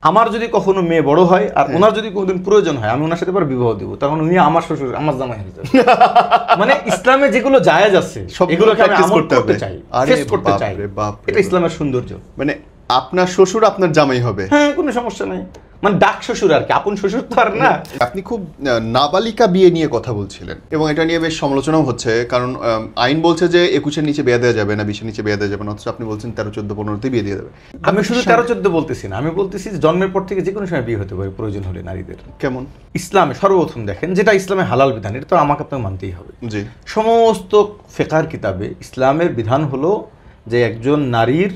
আমার যদি কখনো মেয়ে বড় হয় আর ওনার যদি কোনোদিন প্রয়োজন হয় আমি ওনার সাথে পর বিবাহ দিব, তখন উনি আমার শ্বশুর আমার জামাই হয়ে যাবে। মানে ইসলামে যেগুলো জায়েজ আছে এগুলোকে আমি আমল করতে চাই, ফেস করতে চাই, এটা ইসলামের সৌন্দর্য। মানে আপনার শ্বশুর আপনার জামাই হবে, হ্যাঁ কোনো সমস্যা নাই, মানে ডাক শ্বশুর আর কি, আপন শ্বশুর তো আর না। আপনি খুব নাবালিকা বিয়ে নিয়ে কথা বলছিলেন এবং এটা নিয়ে বেশ সমালোচনাও হচ্ছে, কারণ আইন বলছে যে 21-এর নিচে বিয়ে দেওয়া যাবে না, 20-এর নিচে বিয়ে দেওয়া যাবে না, অথচ আপনি বলছেন 13, 14, 15-তে বিয়ে দিয়ে দেবে। আমি শুধু 13, 14 বলতেছি না, আমি বলতেছি জন্মের পর থেকে যে কোনো সময় বিয়ে হতে পারে প্রয়োজন হলে নারীদের। কেমন? ইসলামে সর্বপ্রথম দেখেন যেটা ইসলামে হালাল বিধান, এটা তো আমাকে আপনাকে মানতেই হবে। জি, সমস্ত ফিকহের কিতাবে ইসলামের বিধান হলো যে একজন নারীর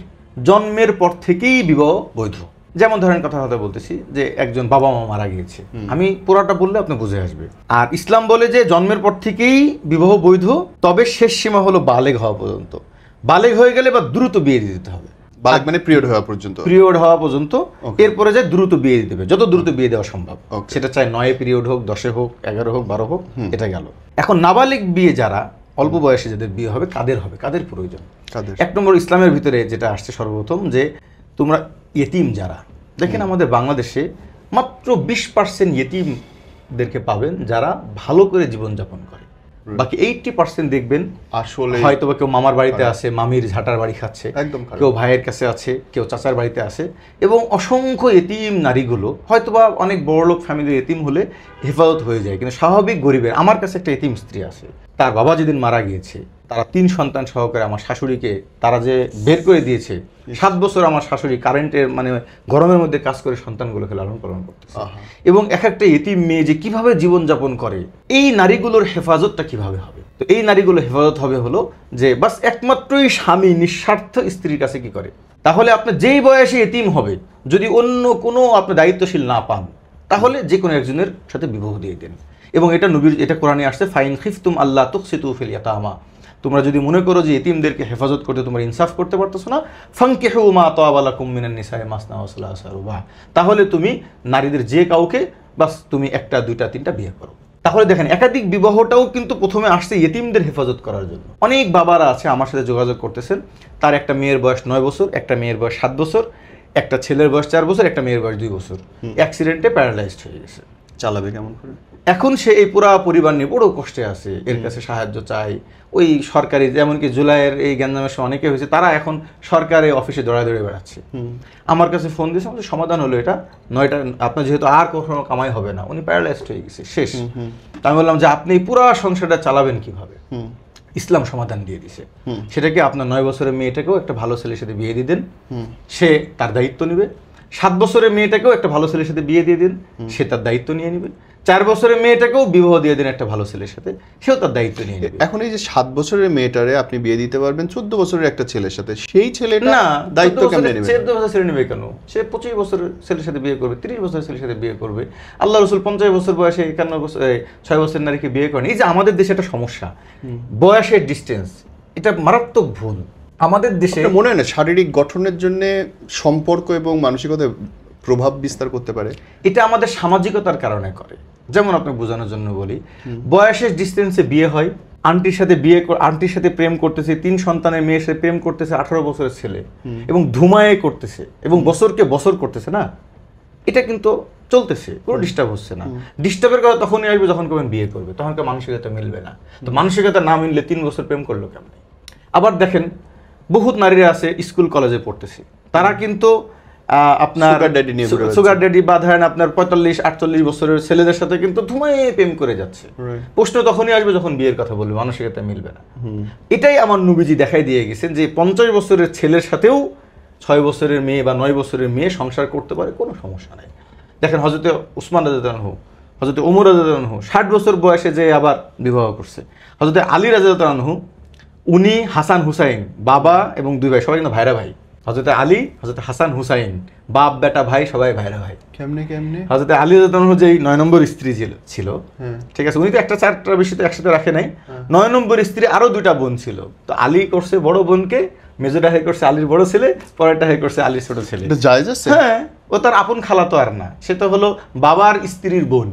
জন্মের পর থেকেই বিবাহ বৈধ। যেমন ধরেন কথা বলতেছি যে একজন বাবা মা মারা গিয়েছে, আমি পুরাটা বললে আপনি বুঝে আসবে। আর ইসলাম বলে যে জন্মের পর থেকেই বিবাহ বৈধ, তবে শেষ সীমা হলো বালেগ হওয়া পর্যন্ত। বালেগ হয়ে গেলে বা দ্রুত বিয়ে দিয়ে দিতে হবে, বালেগ মানে পিরিয়ড হওয়া পর্যন্ত, পিরিয়ড হওয়া পর্যন্ত। এরপরে যে দ্রুত বিয়ে দিতে হবে, যত দ্রুত বিয়ে দেওয়া সম্ভব, সেটা চাই 9 পিরিয়ড হোক, 10 হোক, 11 হোক, 12 হোক, এটা গেল। এখন নাবালিগ বিয়ে যারা অল্প বয়সে যাদের বিয়ে হবে কাদের প্রয়োজন? এক নম্বর ইসলামের ভিতরে যেটা আসছে সর্বপ্রথম যে তোমরা ইয়েতিম যারা, দেখেন আমাদের বাংলাদেশে মাত্র 20% ইয়েতিমদেরকে পাবেন যারা ভালো করে জীবনযাপন করে, বাকি 80% দেখবেন আসলে হয়তো কেউ মামার বাড়িতে আছে, মামির ঝাঁটার বাড়ি খাচ্ছে, কেউ ভাইয়ের কাছে আছে, কেউ চাচার বাড়িতে আছে। এবং অসংখ্য ইয়েতিম নারীগুলো হয়তোবা অনেক বড়লোক ফ্যামিলির ইয়েতিম হলে হেফাজত হয়ে যায়, কিন্তু স্বাভাবিক গরিবের, আমার কাছে একটা ইয়েতিম স্ত্রী আছে, তার বাবা যেদিন মারা গিয়েছে তারা 3 সন্তান সহকারে আমার শাশুড়িকে তারা যে বের করে দিয়েছে, 7 বছর আমার শাশুড়ি কারেন্টের মানে গরমের মধ্যে কাজ করে সন্তানগুলোকে লালন পালন করতেছে। এবং এক একটা ইতিম মেয়ে যে কিভাবে জীবনযাপন করে, এই নারীগুলোর হেফাজতটা কিভাবে হবে? তো এই নারীগুলো হেফাজত হবে হলো যে বাস একমাত্রই স্বামী নিঃস্বার্থ স্ত্রীর কাছে কি করে। তাহলে আপনি যেই বয়সে ইতিম হবে, যদি অন্য কোনো আপনি দায়িত্বশীল না পান, তাহলে যে কোনো একজনের সাথে বিবাহ দিয়ে দেন। এবং এটা নবীর, এটা কোরআনে আসছে, ফাইন খিফতুম আল্লাহ তুকসিতু ফিল ইয়াতামা, তোমরা যদি মনে করো যে ইতিমদেরকে হেফাজত করতে তোমরা ইনসাফ করতে পারতেছো না, ফানকিহু মা তাবা লাকুম মিনান নিসাই মাসনা ওয়া সুলাসা রুবা, তাহলে তুমি নারীদের যে কাউকে বাস তুমি 1, 2, 3টা বিয়ে করো। তাহলে দেখেন একাধিক বিবাহটাও কিন্তু প্রথমে আসছে ইতিমদের হেফাজত করার জন্য। অনেক বাবারা আছে আমার সাথে যোগাযোগ করতেছেন, তার একটা মেয়ের বয়স 9 বছর, একটা মেয়ের বয়স 7 বছর, একটা ছেলের বয়স 4 বছর, একটা মেয়ের বয়স 2 বছর, অ্যাক্সিডেন্টে প্যারালাইজড হয়ে গেছে। চালাবে কেমন করে? এখন সে এই পুরা পরিবার নিয়ে বড় কষ্টে আছে, এর কাছে সাহায্য চাই। ওই সরকারি, যেমনকি জুলাইয়ের এই গ্যাঞ্জামের সময় অনেকে হয়েছে, তারা এখন সরকারি অফিসে দৌড়ে বেড়াচ্ছে। আমার কাছে ফোন দিয়েছে, আমাদের সমাধান হলো এটা 9টা, আপনার যেহেতু আর কখনো কামাই হবে না, উনি প্যারালাইজড হয়ে গেছে, শেষ। আমি বললাম যে আপনি পুরা সংসারটা চালাবেন কিভাবে? ইসলাম সমাধান দিয়ে দিছে, সেটাকে আপনার 9 বছরের মেয়েটাকেও একটা ভালো ছেলের সাথে বিয়ে দিয়ে দেন, সে তার দায়িত্ব নেবে। 7 বছরের মেয়েটাকেও একটা ভালো ছেলের সাথে বিয়ে দিয়ে দিন, সে তার দায়িত্ব নিয়ে নেবে। 4 বছরের মেয়েটাকেও বিবাহ দিয়ে দিন একটা ভালো ছেলের সাথে, সেও তার দায়িত্ব নিয়ে নেবে। এখন এই যে 7 বছরের মেয়েটারে আপনি বিয়ে দিতে পারবেন 14 বছরের একটা ছেলের সাথে, সেই ছেলেটা না দায়িত্ব কেমনে নেবে? 14 বছর ছেলে নেবে কেন? সে 25 বছরের ছেলের সাথে বিয়ে করবে, 30 বছরের ছেলের সাথে বিয়ে করবে। আল্লাহ রাসূল 50 বছর বয়সে 51 বছর 6 বছরের নারীকে বিয়ে করেন। এই যে আমাদের দেশে একটা সমস্যা, বয়সের ডিস্টেন্স, এটা মারাত্মক ভুল আমাদের দেশে। মনে হয় না শারীরিক গঠনের জন্য সম্পর্ক এবং মানসিকতায় প্রভাব বিস্তার করতে পারে? এটা আমাদের সামাজিকতার কারণে করে। যেমন আপনি বোঝানোর জন্য বলি, বয়সের ডিস্টেন্সে বিয়ে হয়, আন্টির সাথে প্রেম করতেছে, 3 সন্তানের মেয়ের সাথে প্রেম করতেছে 18 বছরের ছেলে, এবং ধুমায়ে করতেছে, এবং বছরকে বছর করতেছে না, এটা কিন্তু চলতেছে, কোনো ডিস্টার্ব হচ্ছে না। ডিস্টার্বের কথা তখনই আসবে যখন কেউ বিয়ে করবে, তখনকার মানসিকতা মিলবে না। তো মানসিকতা না মিললে 3 বছর প্রেম করলো কেমন? আবার দেখেন বহুত নারীরা আছে স্কুল কলেজে পড়তেছে, তারা কিন্তু আপনার সুগার ড্যাডি বা ধরেন আপনার 45-48 বছরের ছেলেদের সাথে কিন্তু ধুমায়ে প্রেম করে যাচ্ছে। প্রশ্ন তখনই আসবে যখন বিয়ের কথা বলবে, মানসিকতা মিলবে না। এটাই আমার নবীজি দেখাই দিয়ে গেছেন যে 50 বছরের ছেলের সাথেও 6 বছরের মেয়ে বা 9 বছরের মেয়ে সংসার করতে পারে, কোনো সমস্যা নাই। দেখেন হযরতে উসমান রাদিয়াল্লাহু আনহু, হযরতে ওমর রাদিয়াল্লাহু আনহু 60 বছর বয়সে যে আবার বিবাহ করছে। হযরতে আলী রাদিয়াল্লাহু আনহু, উনি হাসান হুসাইন, বাবা এবং 2 ভাই, সবাই কিন্তু ভাইরা ভাই। হযরতে আলী, হযরতে হাসান হুসাইন, বাপ বেটা ভাই, সবাই ভাইরা ভাই। কেমনে? হযরতে আলী রাদিয়াল্লাহু আনহু যে 9 নম্বর স্ত্রী ছিল, ঠিক আছে, উনি তো একটা 4টা বেশি তো একসাথে রাখে নাই। 9 নম্বর স্ত্রী আরো 2টা বোন ছিল, তো আলী করছে বড় বোনকে, মেজোটা হে করছে আলীর বড় ছেলে, পরেরটা হে করছে আলীর ছোট ছেলে। এটা জায়েজ আছে? হ্যাঁ, ও তার আপন খালা তো আর না, সে তো হলো বাবার স্ত্রীর বোন।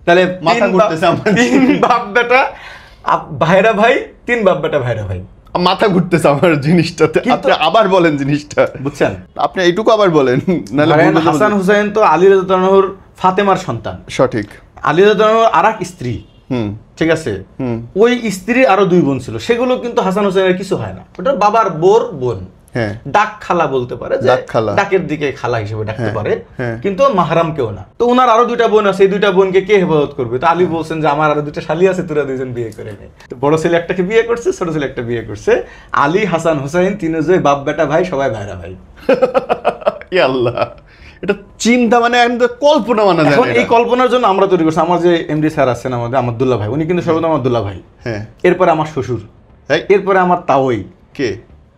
তাহলে মাথা ঘুরতেছে আমার, 3 বাপ বেটা ভাইরা ভাই, 3 বাপ বেটা ভাইরা ভাই। মাথা ঘুরতেছে আমার জিনিসটাতে, আপনি আবার বলেন জিনিসটা, বুঝছেন? আপনি এইটুকু আবার বলেন। হাসান হুসাইন তো আলী রাদিয়াল্লাহু আনহুর ফাতেমার সন্তান, সঠিক। আলী রাদিয়াল্লাহু আনহুর আরেক স্ত্রী, ঠিক আছে, ওই স্ত্রীর আরো 2 বোন ছিল, সেগুলো কিন্তু হাসান হুসাইনের কিছু হয় না, ওটা বাবার বোর বোন, ডাক খালা বলতে পারে, যে ডাকের দিকে খালা হিসেবে ডাকতে পারে, কিন্তু মাহরাম কেউ না। তো ওনার আরো 2টা বোন আছে, এই 2টা বোনকে কে হেফাজত করবে? তো আলী বলছেন যে আমার আরো 2টা শালী আছে, তোরা 2জন বিয়ে করে নে। তো বড় ছেলে একটাকে বিয়ে করছে, ছোট ছেলে একটা বিয়ে করছে। আলী, হাসান, হুসাইন তিনজনই বাপ বেটা ভাই, সবাই ভাইরা ভাই। ইয়া আল্লাহ, এটা চিন্তা মানে কল্পনা মানা যায় না। এখন এই কল্পনার জন্য আমরা তৈরি করছি। আমার যে এমডি স্যার আছেন আমাদের, আব্দুল্লাহ ভাই, উনি কিন্তু সর্বদা আব্দুল্লাহ ভাই, এরপরে আমার শ্বশুর, এরপরে আমার তাওই, কে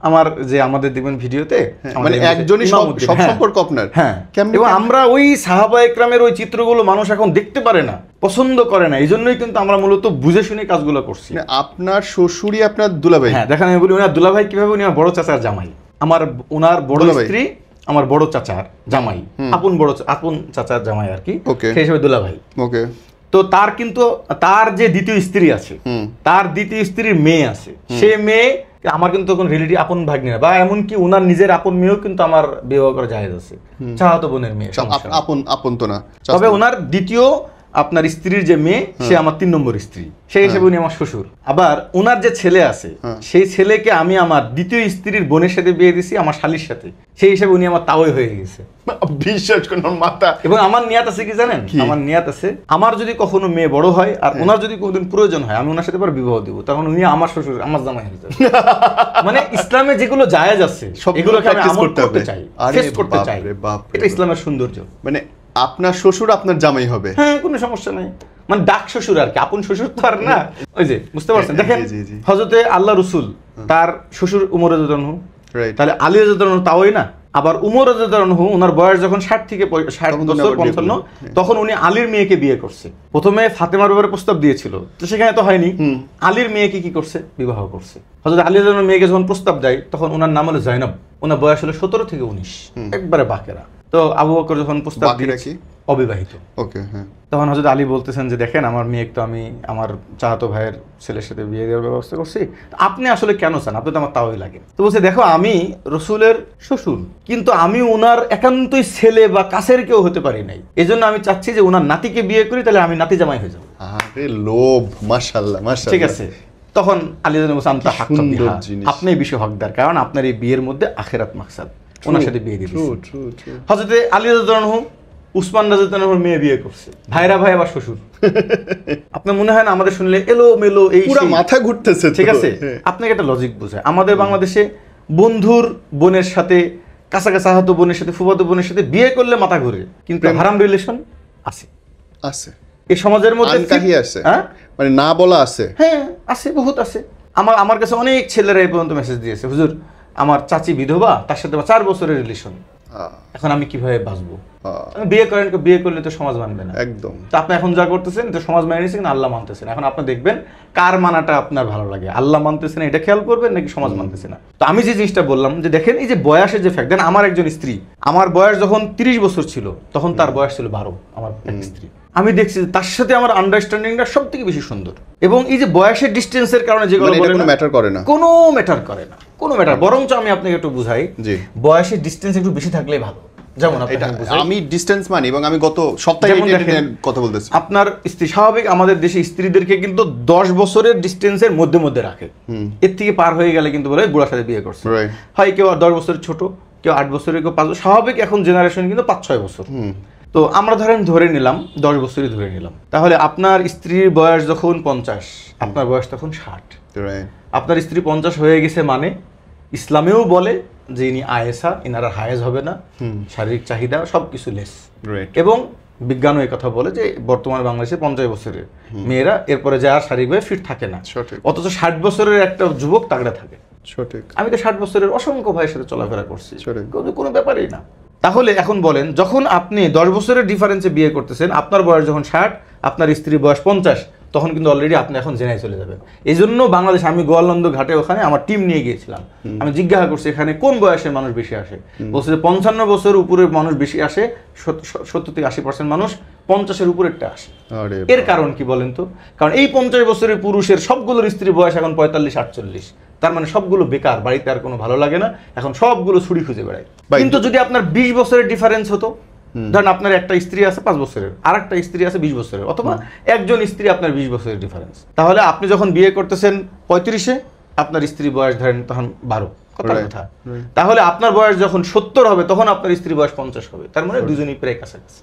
আমার যে আমাদের দেখবেন ভিডিওতে, মানে একজনই সব সম্পর্ক আপনার। হ্যাঁ, এবং আমরা ওই সাহাবা একরামের ওই চিত্রগুলো মানুষ এখন দেখতে পারে না, পছন্দ করে না, এই জন্যই কিন্তু আমরা মূলত বুঝে শুনে কাজগুলো করছি। আপনার শ্বশুরই আপনার দুলাভাই? হ্যাঁ, দেখেন আমি বলি ওনার দুলাভাই কিভাবে, উনি আমার বড় চাচার জামাই, আমার ওনার বড় স্ত্রী আমার বড় চাচার জামাই, আপন চাচার জামাই আর কি, সেই হিসেবে দুলাভাই। ওকে। তো তার কিন্তু তার যে দ্বিতীয় স্ত্রী আছে, তার দ্বিতীয় স্ত্রীর মেয়ে আছে, সে মেয়ে আমার কিন্তু তখন রিলেটিভ আপন ভাগ্নিরা, বা এমনকি ওনার নিজের আপন মেয়েও কিন্তু আমার বিবাহ করা জায়েজ আছে, চাচাতো বোনের মেয়ে, আপন তো না। তবে ওনার দ্বিতীয় আপনার স্ত্রীর যে মেয়ে, সে আমার 3 নম্বর স্ত্রী, সেই হিসেবে উনি আমার শ্বশুর। আবার ওনার যে ছেলে আছে, সেই ছেলেকে আমি আমার দ্বিতীয় স্ত্রীর বোনের সাথে বিয়ে দিছি, আমার শালির সাথে, সেই হিসেবে উনি আমার তাওই হয়ে গেছে। বিশ্বাস করুন মাথা। এবং আমার নিয়াত আছে কি জানেন? আমার নিয়াত আছে, আমার যদি কখনো মেয়ে বড় হয় আর ওনার যদি কোনোদিন প্রয়োজন হয়, আমি ওনার সাথে পরে বিবাহ দিব, তখন উনি আমার শ্বশুর, আমার জামাই হয়ে যাবে। মানে ইসলামে যেগুলো জায়েজ আছে এগুলোকে আমি আমল করতে চাই, ফেস করতে চাই, এটা ইসলামের সৌন্দর্য। মানে আপনার শ্বশুর আপনার জামাই হবে? হ্যাঁ, কোনো সমস্যা নাই, মানে ডাক শ্বশুর আর কি, আপন শ্বশুর তো আর না। ওই যে বুঝতে পারছেন, দেখেন হযরতে আল্লাহ রাসূল তার শ্বশুর উমর রাদিয়াল্লাহু আনহু, তাহলে আলী রাদিয়াল্লাহু আনহু তাওই না। আবার উমর রাদিয়াল্লাহু আনহু ওনার বয়স যখন 60 থেকে 60 বছর 55, তখন উনি আলীর মেয়েকে বিয়ে করছে। প্রথমে ফাতেমার ব্যাপারে প্রস্তাব দিয়েছিল, তো সেখানে তো হয়নি, আলীর মেয়েকে কি করছে? বিবাহ করছে। হযরত আলী রাদিয়াল্লাহু আনহু মেয়েকে যখন প্রস্তাব দেয়, তখন ওনার নাম হলো জাইনাব, ওনার বয়স হলো 17 থেকে 19, একবারে বাকেরা। তো আবু বকর যখন প্রস্তাব দিয়েছে, অবিবাহিত, ওকে, হ্যাঁ, তখন হযরত আলী বলতেছেন যে দেখেন আমার মেয়ে তো আমি আমার চাচাতো ভাইয়ের ছেলের সাথে বিয়ে দেওয়ার ব্যবস্থা করছি, আপনি আসলে কেন চান? আপনি তো আমার তাওই লাগে। তো বলছে দেখো আমি রাসূলের শ্বশুর, কিন্তু আমি ওনার একান্তই ছেলে বা কাছের কেউ হতে পারি নাই, এজন্য আমি চাচ্ছি যে ওনার নাতিকে বিয়ে করি, তাহলে আমি নাতি জামাই হয়ে যাব। আরে লোভ, মাশাআল্লাহ মাশাআল্লাহ, ঠিক আছে। তখন আলী রাদিয়াল্লাহু আনহু আনতা হক বিহা, আপনি এই বিষয় হকদার, কারণ আপনার এই বিয়ের মধ্যে আখিরাত মাকসাদ, ওনার সাথে বিয়ে দিয়েছে। হযরতে আলী রাদিয়াল্লাহু আনহু উসমান রাদিয়াল্লাহু আনহুর মেয়ে বিয়ে করছে, ভাইরা ভাই আবার শ্বশুর। আপনার মনে হয় না আমাদের শুনলে এলো মেলো এই পুরো মাথা ঘুরতেছে? ঠিক আছে, আপনাকে একটা লজিক বোঝায়। আমাদের বাংলাদেশে বন্ধুর বোনের সাথে, কাছাকাছি হাতো বোনের সাথে, ফুফাতো বোনের সাথে বিয়ে করলে মাথা ঘুরে, কিন্তু হারাম রিলেশন আছে, আছে এই সমাজের মধ্যে আছে, মানে না বলা আছে। হ্যাঁ আছে, বহুত আছে। আমার কাছে অনেক ছেলেরা এই পর্যন্ত মেসেজ দিয়েছে, হুজুর আমার চাচি বিধবা, তার সাথে 4 বছরের রিলেশন, এখন আমি কিভাবে বাঁচবো? বিয়ে করেন, বিয়ে করলে তো সমাজ মানবে না একদম। তো আপনি এখন যা করতেছেন, তো সমাজ মেনে নিচ্ছেন, আল্লাহ মানতেছেন। এখন আপনি দেখবেন কার মানাটা আপনার ভালো লাগে, আল্লাহ মানতেছেন এটা খেয়াল করবেন নাকি সমাজ মানতেছে না। তো আমি যে জিনিসটা বললাম যে দেখেন এই যে বয়সের যে ফ্যাক্ট, দেন আমার একজন স্ত্রী, আমার বয়স যখন 30 বছর ছিল, তখন তার বয়স ছিল 12, আমার এক স্ত্রী। আমি দেখছি তার সাথে আমার আন্ডারস্ট্যান্ডিংটা সব থেকে বেশি সুন্দর। এবং এই যে বয়সের ডিস্টেন্সের কারণে যেগুলো কোনো ম্যাটার করে না, কোনো ম্যাটার করে না, কোনো ম্যাটার, বরঞ্চ আমি আপনাকে একটু বুঝাই, বয়সের ডিস্টেন্স একটু বেশি থাকলেই ভালো। যেমন আমি ডিসটেন্স মানি, এবং আমি গত সপ্তাহে কথা বলতেছি, আপনার স্ত্রী স্বাভাবিক, আমাদের দেশে স্ত্রীদেরকে কিন্তু 10 বছরের ডিস্টেন্সের মধ্যে মধ্যে রাখে, এর থেকে পার হয়ে গেলে কিন্তু বলে বুড়ার সাথে বিয়ে করছে। হয় কেউ 10 বছরের ছোট, কেউ 8 বছরের, কেউ 5 বছর, স্বাভাবিক এখন জেনারেশন কিন্তু 5-6 বছর। তো আমরা ধরে নিলাম 10 বছরই ধরে নিলাম, তাহলে আপনার স্ত্রীর বয়স যখন 50, আপনার বয়স তখন 60, আপনার স্ত্রী 50 হয়ে গেছে, মানে ইসলামেও বলে যে ইনি আয়েসা, ইনারা হায়েজ হবে না, শারীরিক চাহিদা সবকিছু লেস। এবং বিজ্ঞানও এই কথা বলে যে বর্তমানে বাংলাদেশে 50 বছরের মেয়েরা এরপরে যে আর শারীরিকভাবে ফিট থাকে না, অথচ 60 বছরের একটা যুবক তাগড়া থাকে। আমি তো 60 বছরের অসংখ্য ভাইয়ের সাথে চলাফেরা করছি, কোনো ব্যাপারই না। তাহলে এখন বলেন, যখন আপনি 10 বছরের ডিফারেন্সে বিয়ে করতেছেন, আপনার বয়স যখন 60, আপনার স্ত্রীর বয়স 50, তখন কিন্তু অলরেডি আপনি এখন জেনায় চলে যাবেন। এই জন্য বাংলাদেশে আমি গোয়ালন্দ ঘাটে ওখানে আমার টিম নিয়ে গিয়েছিলাম, আমি জিজ্ঞাসা করছি এখানে কোন বয়সের মানুষ বেশি আসে, বলছে যে 55 বছর উপরের মানুষ বেশি আসে, 70 থেকে 80% মানুষ 50-এর উপরেরটা আসে। এর কারণ কি বলেন তো? কারণ এই 50 বছরের পুরুষের সবগুলোর স্ত্রীর বয়স এখন 45-48, তার মানে সবগুলো বেকার, বাড়িতে আর কোনো ভালো লাগে না, এখন সবগুলো ছুরি খুঁজে বেড়ায়। ভাই, কিন্তু যদি আপনার 20 বছরের ডিফারেন্স হতো, ধরেন আপনার একটা স্ত্রী আছে 5 বছরের, আর একটা স্ত্রী আছে 20 বছরের, অথবা একজন স্ত্রী আপনার 20 বছরের ডিফারেন্স, তাহলে আপনি যখন বিয়ে করতেছেন 35-এ, আপনার স্ত্রী বয়স ধরেন তখন 12, কথার Right, কথা। তাহলে আপনার বয়স যখন 70 হবে তখন আপনার স্ত্রী বয়স 50 হবে, তার মানে দুজনই প্রায় কাছাকাছি।